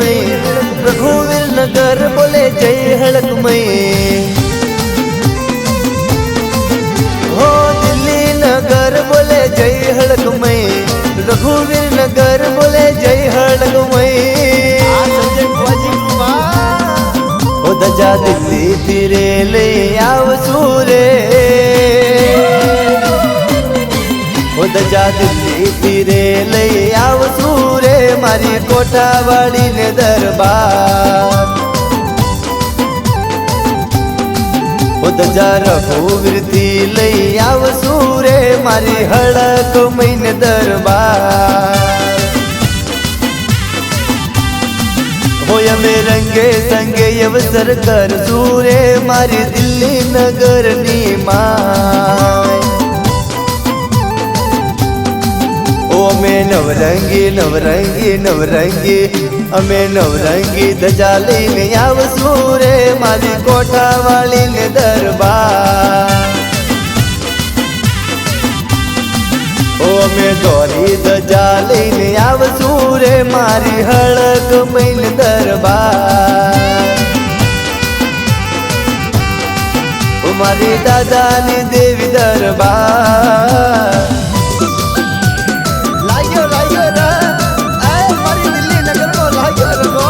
हड़कमय रघुवीर नगर बोले जय हड़कमय हो दिल्ली नगर बोले जय हड़कमय रघुवीर नगर बोले जय हड़कमय ओ दजा दिल्ली तीरे ले आवसू रे ओ दजा दिल्ली तीरे ले आवसू रे मारी कोठावाड़ी ने दरबार ओ दजा रघुवीर थी लई आवसू रे मारी हड़कमय ने दरबार होय में रंगे संगे अवसर कर सूरे मारी दिल्ली नगर नी माय ओ में नवरंगी नवरंगी नवरंगी अमे नवरंगी धजा लईने आवसू रे मारी कोठावाड़ी ने दरबार ओ में दोरी धजा लईने आवसू रे मारी हड़कमय ने दरबार ओ मारी दादा नी देवी दरबार लायो लायो रा आए मारी दिल्ली नगर को लायो रगो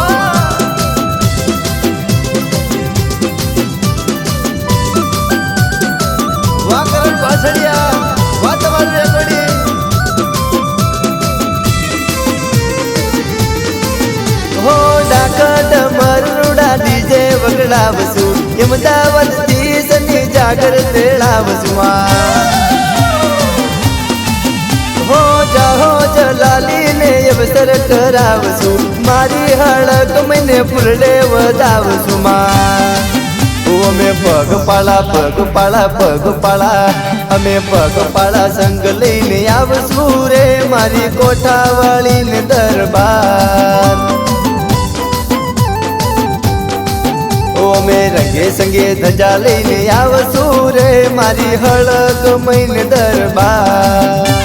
वाह करण पासड़िया वाह तुम्हारी रेकड़ी हो डाका डमर रुड़ा डीजे वगड़ावसू यमदावत थी सनी जागर तेड़ावसू हो जाहो जलाली ने अवसर करावसू मारी हड़कमय ने फुरडे वदावसू ओ में पग पाड़ा हमें पग पाड़ा संग लईने आवसू रे मारी कोठावाड़ी ने दरबार ओ में रंगे संगे धजा लईने आवसू रे मारी हड़कमय ने दरबार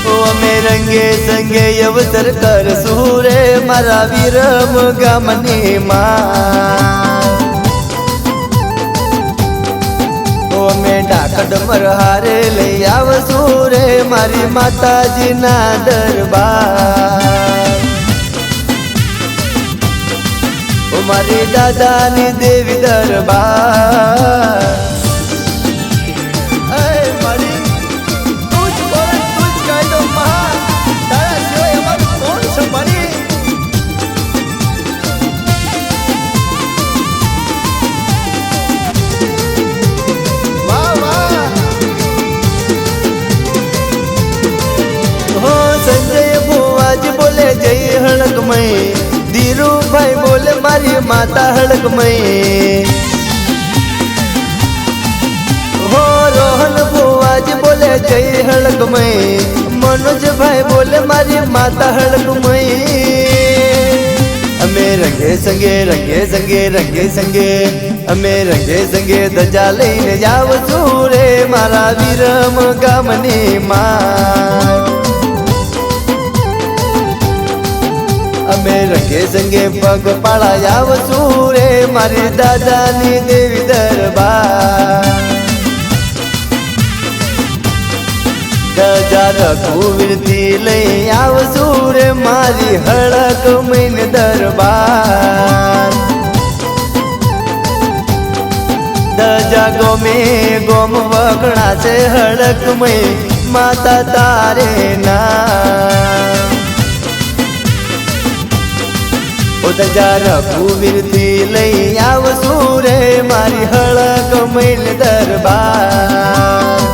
ओ में रंगे संगे अवसर कर सूरे मारा वीरम गामनी मां ओ में डाकड मरहारे ले आवसू रे मारी माताजी ना दरबार ओ मारी दादा नी देवी दरबार संजय बुआज बोले जय हड़कमय धीरू भाई बोले मारी माता हड़कमय हो रोहन बुआज बोले जय हड़कमय मनोज भाई बोले मारी माता हड़कमय अमे रंगे संगे अमे रंगे संगे धजा लईने आवसू रे मारा वीरम गामनी मां अमे रंगे संगे पग पाड़ा आवसू रे मारी दादा नी देवी दरबार धजा रघुवीर थी लई आवसू रे मारी हड़कमय ने दरबार धजा गोम वकड़ा से हड़कमय माता तारे नाम ओ धजा रघुवीर थी लई आवसू रे मारी हड़कमय ने दरबार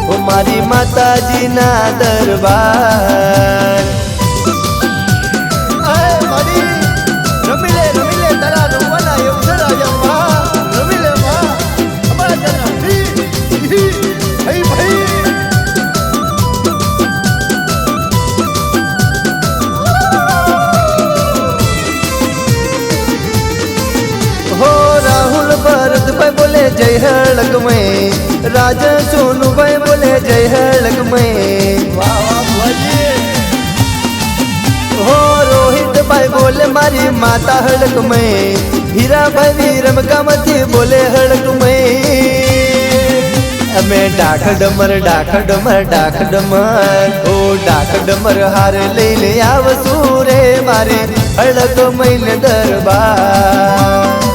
ओ मारी माताजी ना दरबार रमिले तारा रमवाना अवसर आजा रमिले हमारा जना भाई बोले जय हड़कमय राजा सोनू भाई बोले जय हड़कमय વાહ વાહ ભુવાજી હો રોહિતભાઈ બોલે મારી માતા હડકમય હીરાભાઈ વિરમ ગામથી બોલે હડકમય અમે ડાખ ડમર ઓ ડાખ ડમર હાર લઈને આવશું રે મારે હડકમય ને દરબાર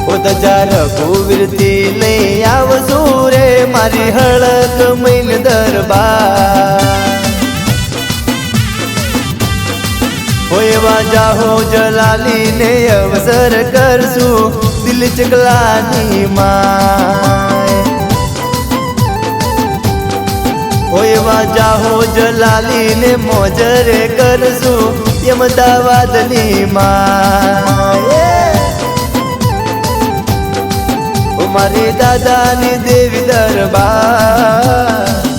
ઓ દજા રઘુવીરથી લઈ આવશું રે મારી હડકમય ને દરબાર એવા જાહો જલાલી ને અવસર કરશું દિલ ચકલાની માય એવા જાહો જલાલી ને મોજરે કરશું અમદાવાદની માય મારી દાદાની દેવી દરબાર